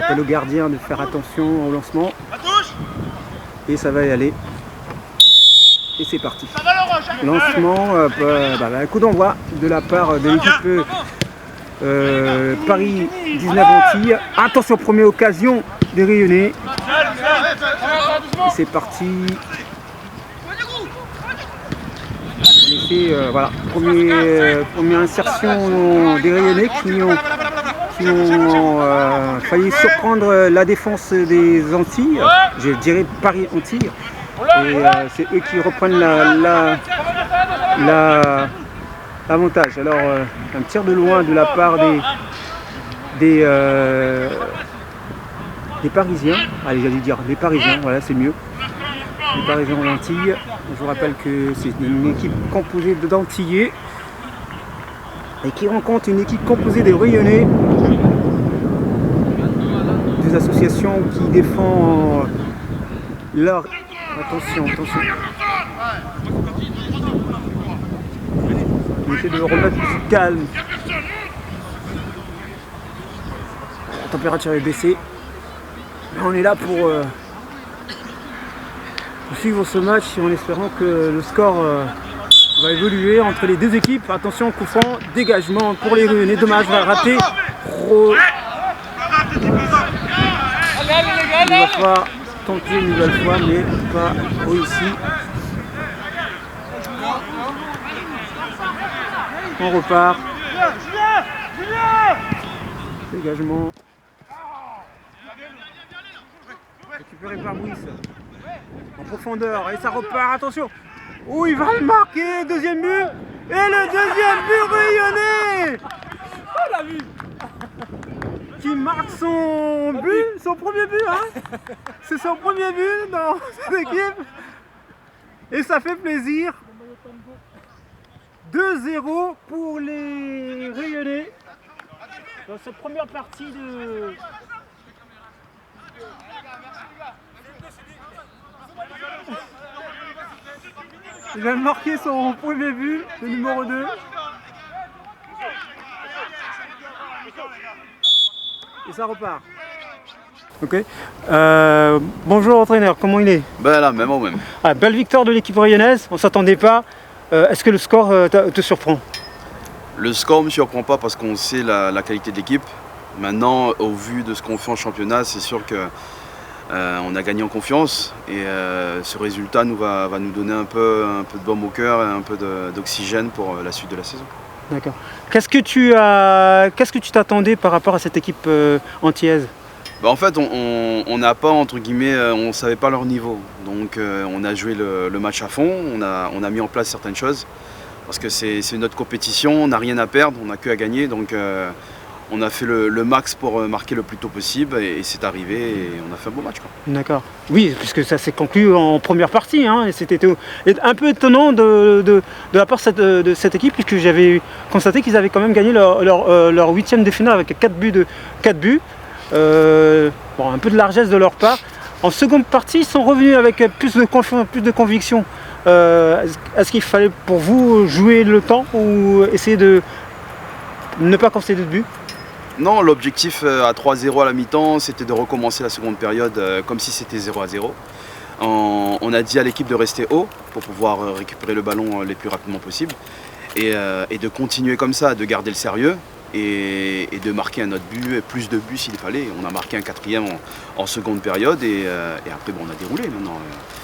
J'appelle au gardien de faire attention au lancement. Et ça va y aller. Et c'est parti. Lancement, coup d'envoi de la part de l'équipe Paris 19 Antilles. Attention, première occasion des Rayonnais. Et c'est parti. Voilà, première insertion des Rayonnais qui ont failli surprendre la défense des Antilles, je dirais Paris Antilles, et c'est eux qui reprennent l'avantage. Alors un tir de loin de la part des Parisiens, allez j'allais dire des Parisiens, voilà c'est mieux, les Parisiens en Antilles. Je vous rappelle que c'est une équipe composée d'Antillais et qui rencontre une équipe composée des Rayonnais, des associations qui défendent leur... Attention. On essaie de le remettre plus calme. La température est baissée. Mais on est là pour suivre ce match en espérant que le score va évoluer entre les deux équipes. Attention, coup franc, dégagement pour les Rayonnais. Dommage, va rater. Il va falloir tenter une nouvelle fois, mais pas réussi. On repart. Dégagement. Récupéré par Brice. En profondeur. Et ça repart. Attention. Oh, il va le marquer. Deuxième but. Et le deuxième but Rayonnais. Oh, la vue. Qui marque son but, son premier but, hein. C'est son premier but dans cette équipe. Et ça fait plaisir. 2-0 pour les Rayonnais dans cette première partie de... Il vient de marquer son premier but, le numéro 2. Et ça repart. Ok. Bonjour entraîneur, comment il est? Ben là, même au même. Ah, belle victoire de l'équipe rayonnaise, on ne s'attendait pas. Est-ce que le score te surprend? Le score ne me surprend pas parce qu'on sait la qualité de l'équipe. Maintenant, au vu de ce qu'on fait en championnat, c'est sûr que on a gagné en confiance et ce résultat va nous donner un peu de baume au cœur et un peu d'oxygène pour la suite de la saison. D'accord. Qu'est-ce que tu t'attendais par rapport à cette équipe antillaise? Bah en fait, on n'a pas, entre guillemets, on ne savait pas leur niveau. Donc on a joué le match à fond, on a mis en place certaines choses. Parce que c'est notre compétition, on n'a rien à perdre, on n'a que à gagner. Donc on a fait le max pour marquer le plus tôt possible et c'est arrivé et on a fait un beau match. D'accord. Oui, puisque ça s'est conclu en première partie. Hein, et c'était un peu étonnant de la part de cette équipe, puisque j'avais constaté qu'ils avaient quand même gagné leur huitième de finale avec 4 buts. Bon, un peu de largesse de leur part. En seconde partie, ils sont revenus avec plus de conviction. Est-ce qu'il fallait pour vous jouer le temps ou essayer de ne pas concéder de but? Non, l'objectif à 3-0 à la mi-temps, c'était de recommencer la seconde période comme si c'était 0-0. On a dit à l'équipe de rester haut pour pouvoir récupérer le ballon le plus rapidement possible et de continuer comme ça, de garder le sérieux et de marquer un autre but, plus de buts s'il fallait. On a marqué un quatrième en seconde période et après on a déroulé maintenant.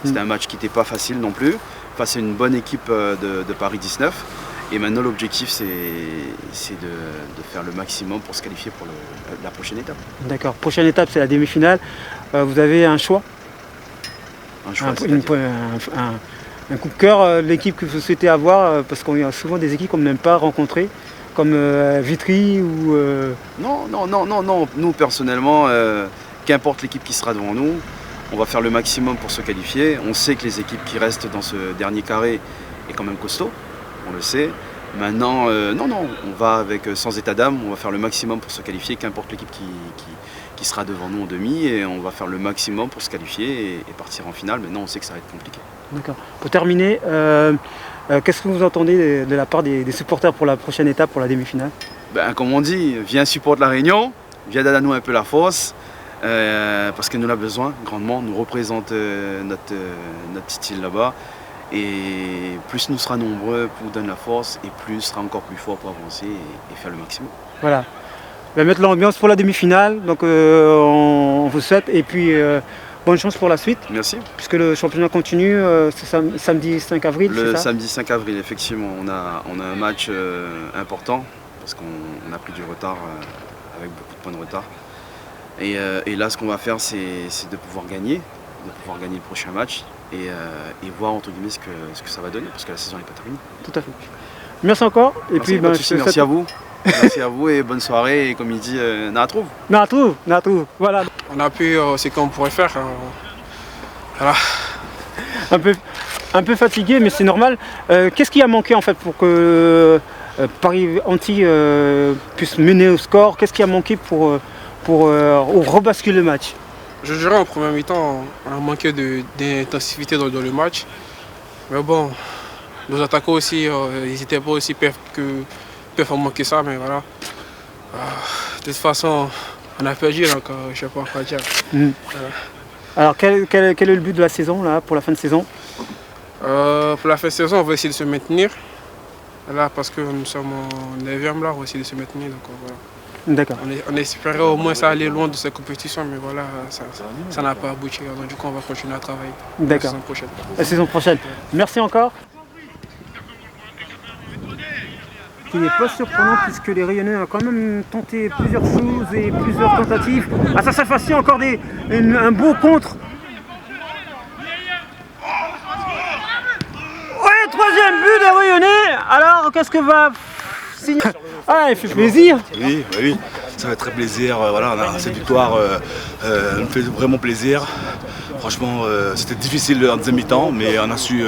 C'était un match qui n'était pas facile non plus, face à une bonne équipe de Paris 19. Et maintenant l'objectif c'est de faire le maximum pour se qualifier pour la prochaine étape. D'accord, prochaine étape c'est la demi-finale. Vous avez un choix? Un coup de cœur de l'équipe que vous souhaitez avoir, parce qu'on a souvent des équipes qu'on n'aime pas rencontrer, comme Vitry ou... Non. Nous personnellement, qu'importe l'équipe qui sera devant nous, on va faire le maximum pour se qualifier. On sait que les équipes qui restent dans ce dernier carré est quand même costaud. On le sait. Maintenant, on va avec sans état d'âme, on va faire le maximum pour se qualifier, qu'importe l'équipe qui sera devant nous en demi, et on va faire le maximum pour se qualifier et partir en finale. Maintenant, on sait que ça va être compliqué. D'accord. Pour terminer, qu'est-ce que vous entendez de la part des supporters pour la prochaine étape, pour la demi-finale? Comme on dit, viens support de la Réunion, viens donner nous un peu la force. parce qu'elle nous a besoin grandement, nous représente notre petite île là-bas. Et plus nous serons nombreux pour nous donner la force, et plus sera encore plus fort pour avancer et faire le maximum. Voilà. On va mettre l'ambiance pour la demi-finale, donc on vous souhaite, et puis bonne chance pour la suite. Merci. Puisque le championnat continue, c'est samedi 5 avril, c'est ça? Le samedi 5 avril, effectivement, on a un match important, parce qu'on a pris du retard, avec beaucoup de points de retard. Et là, ce qu'on va faire, c'est de pouvoir gagner le prochain match, et voir entre guillemets ce que ça va donner, parce que la saison n'est pas terminée. Tout à fait. Merci encore. Et merci, puis, merci à vous. Merci à vous et bonne soirée. Et comme il dit, Naatrouv. Naatrouv, voilà. On a pu ce qu'on pourrait faire. Voilà. Un peu fatigué, mais c'est normal. Qu'est-ce qui a manqué en fait pour que Paris-Antilles puisse mener au score? Qu'est-ce qui a manqué pour rebasculer le match? Je dirais en première mi-temps, on a manqué d'intensité dans le match. Mais bon, nos attaquants aussi, ils n'étaient pas aussi performants que ça, mais voilà. De toute façon, on a perdu, donc je ne sais pas quoi dire. Alors quel est le but de la saison là, pour la fin de saison? Pour la fin de saison, on va essayer de se maintenir. Là, parce que nous sommes en 9e, là, on va essayer de se maintenir. Donc, voilà. D'accord. On espérait au moins ça aller loin de cette compétition, mais voilà, ça n'a pas abouti. Donc du coup, on va continuer à travailler la saison prochaine. La saison prochaine. Merci encore. Ce qui n'est pas surprenant puisque les Rayonnais ont quand même tenté plusieurs choses et plusieurs tentatives. Ah, ça s'est facile encore un beau contre. Ouais, troisième but des Rayonnais. Alors, qu'est-ce que va signer? Ah, il fait plaisir. Oui, ça fait très plaisir. Voilà, cette victoire nous fait vraiment plaisir. Franchement, c'était difficile en deuxième mi-temps, mais on a su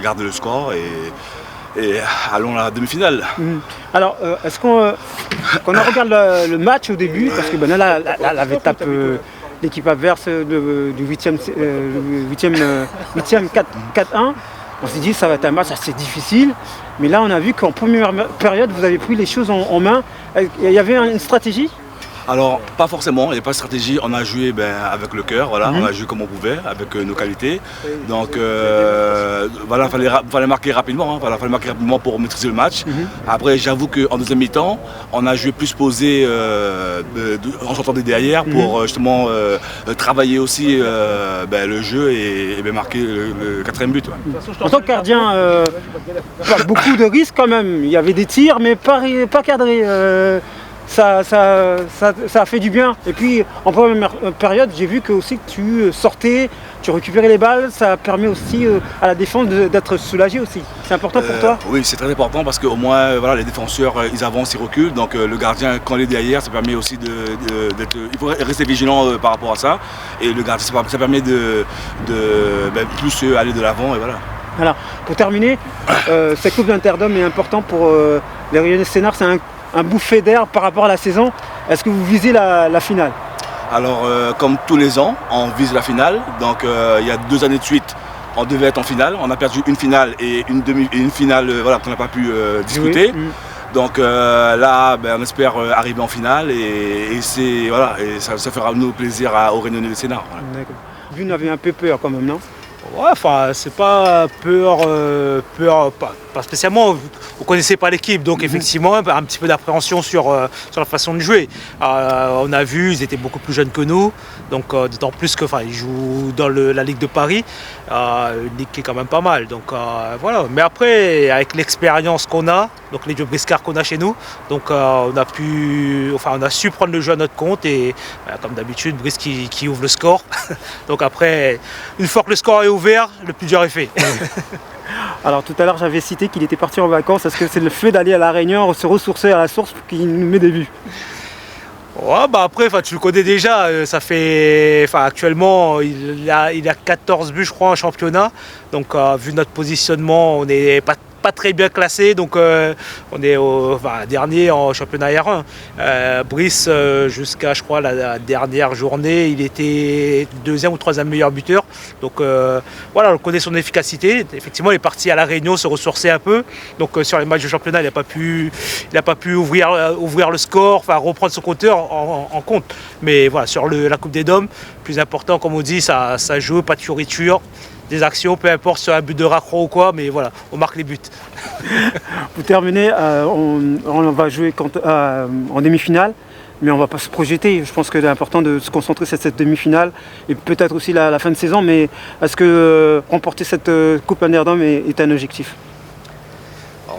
garder le score et allons à la demi-finale. Alors, est-ce qu'on regarde le match au début? Parce que là, la étape, l'équipe adverse du 8e 4-1. On s'est dit que ça va être un match assez difficile, mais là on a vu qu'en première période vous avez pris les choses en main. Il y avait une stratégie? Alors pas forcément, il n'y a pas de stratégie, on a joué avec le cœur, voilà, on a joué comme on pouvait, avec nos qualités. Donc voilà, il fallait marquer rapidement, pour maîtriser le match. Après j'avoue qu'en deuxième mi-temps, on a joué plus posé en sortant des derrière pour justement travailler aussi le jeu et marquer le 4e but. Ouais. En tant que gardien, beaucoup de risques quand même, il y avait des tirs mais pas cadrés. Ça a fait du bien. Et puis en première période, j'ai vu que aussi que tu sortais, tu récupérais les balles, ça permet aussi à la défense d'être soulagé aussi. C'est important pour toi? Oui, c'est très important parce qu'au moins les défenseurs ils avancent, ils reculent. Donc le gardien quand il est derrière, ça permet aussi d'être. Il faut rester vigilant par rapport à ça. Et le gardien, ça permet de plus aller de l'avant et voilà. Alors pour terminer, cette Coupe d'Interdom est importante pour les Rayonnais Sénart. C'est un bouffée d'air par rapport à la saison. Est-ce que vous visez la finale? Alors comme tous les ans, on vise la finale. Donc il y a 2 années de suite, on devait être en finale. On a perdu une finale et une finale qu'on n'a pas pu disputer. Oui. Donc là, on espère arriver en finale et ça fera nous plaisir aux Rayonnais de Sénart. Voilà. D'accord. Vous avez un peu peur quand même, non? Ouais, enfin, c'est pas peur, pas spécialement. Vous connaissez pas l'équipe, donc effectivement, un petit peu d'appréhension sur la façon de jouer. On a vu, ils étaient beaucoup plus jeunes que nous, donc d'autant plus que, ils jouent dans la Ligue de Paris, une ligue qui est quand même pas mal. Donc voilà. Mais après, avec l'expérience qu'on a, donc les Briscard qu'on a chez nous, donc on a su prendre le jeu à notre compte et comme d'habitude, Brice qui ouvre le score. Donc après, une fois que le score est ouvert, le plus dur est fait. Alors tout à l'heure j'avais cité qu'il était parti en vacances. Est-ce que c'est le fait d'aller à La Réunion, se ressourcer à la source qui nous met des buts? Ouais, après, tu le connais déjà. Ça fait, actuellement, il a 14 buts, je crois, en championnat. Donc, vu notre positionnement, on n'est pas pas très bien classé, donc on est dernier en championnat R1. Brice, jusqu'à je crois la dernière journée, il était 2e ou 3e meilleur buteur. Donc voilà, on connaît son efficacité. Effectivement, il est parti à La Réunion se ressourcer un peu. Donc sur les matchs de championnat, il n'a pas pu ouvrir le score, enfin reprendre son compteur en compte. Mais voilà, sur la Coupe des Dômes, plus important, comme on dit, ça joue, pas de fioriture. Des actions, peu importe sur un but de raccro ou quoi, mais voilà, on marque les buts. Pour terminer, on va jouer en demi-finale, mais on ne va pas se projeter. Je pense que c'est important de se concentrer sur cette demi-finale et peut-être aussi la fin de saison, mais est-ce que remporter cette Coupe Underdome est un objectif?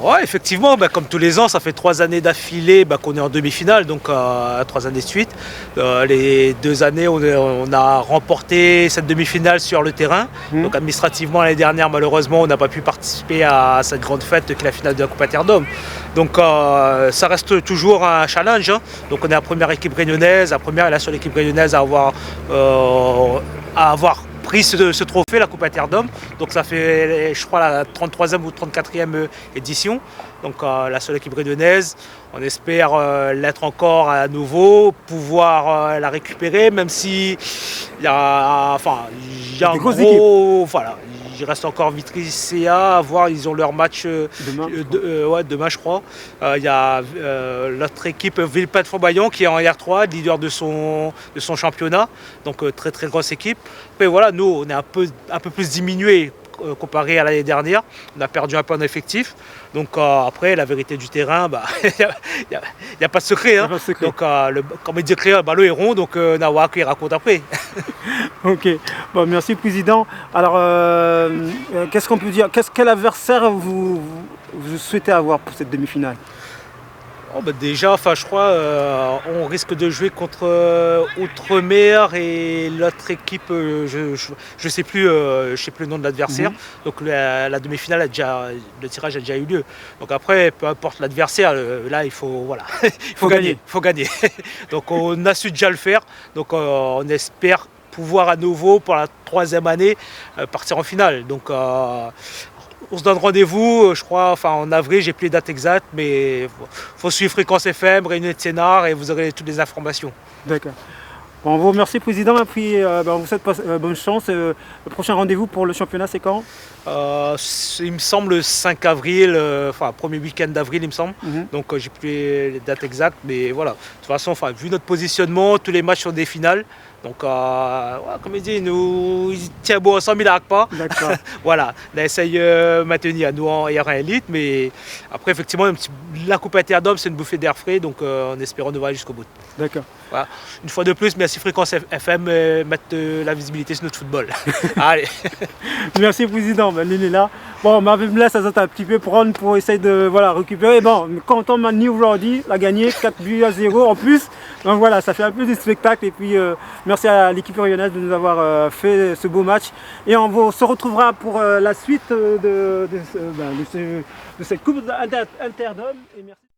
Ouais, effectivement, comme tous les ans, ça fait 3 années d'affilée qu'on est en demi-finale, donc 3 années de suite. Les 2 années, on a remporté cette demi-finale sur le terrain. Donc administrativement, l'année dernière, malheureusement, on n'a pas pu participer à cette grande fête qui est la finale de la Coupe Interdome. Donc ça reste toujours un challenge. Donc on est la première équipe réunionnaise, la première et la seule équipe réunionnaise à avoir pris ce trophée, la Coupe Interdome. Donc ça fait, je crois, la 33e ou 34e édition. Donc la seule équipe réunionnaise. On espère l'être encore à nouveau, pouvoir la récupérer, même si il y a un gros... Voilà, il reste encore Vitry-CA à voir, ils ont leur match demain je crois. Il y a l'autre équipe Villepinte-Fort-Bayon qui est en R3, leader de son championnat, donc très très grosse équipe. Mais voilà, nous on est un peu plus diminué comparé à l'année dernière, on a perdu un peu en effectif. Donc après, la vérité du terrain, il n'y a pas de secret. Hein. Donc comme il dit le ballon est rond, donc Nawak il raconte après. Ok, bon, merci Président. Alors, qu'est-ce qu'on peut dire? Quel adversaire vous souhaitez avoir pour cette demi-finale? Déjà, je crois, on risque de jouer contre Outremer et l'autre équipe, je sais plus le nom de l'adversaire. Donc la demi-finale le tirage a déjà eu lieu. Donc après, peu importe l'adversaire, là il faut gagner. Donc on a su déjà le faire. Donc on espère pouvoir à nouveau pour la 3e année partir en finale. Donc on se donne rendez-vous, je crois, en avril, j'ai plus les dates exactes, mais il faut suivre Fréquence FM, Réunion de Sénart et vous aurez toutes les informations. D'accord. Bon, on vous remercie Président et puis on vous souhaite bonne chance. Le prochain rendez-vous pour le championnat, c'est quand? Il me semble le 5 avril, premier week-end d'avril il me semble. Donc j'ai plus les dates exactes, mais voilà. De toute façon, vu notre positionnement, tous les matchs sont des finales. Donc, comme il dit, il tient bon ensemble, il n'arrête pas. Voilà, on essaye de maintenir nous en R1 Elite, mais après, effectivement, la Coupe Interdome, c'est une bouffée d'air frais, donc en espérant de voir jusqu'au bout. D'accord. Voilà. Une fois de plus, merci Fréquence FM, mettre la visibilité sur notre football. Allez. Merci Président, il est là. Bon, Marvin Bless, ça un petit peu prendre pour essayer de récupérer. Bon, quand on m'a New Rowdy a gagné 4-0 en plus. Donc voilà, ça fait un peu du spectacle. Et puis merci à l'équipe réunionnaise de nous avoir fait ce beau match. Et on se retrouvera pour la suite de cette Coupe Interdome. Et merci.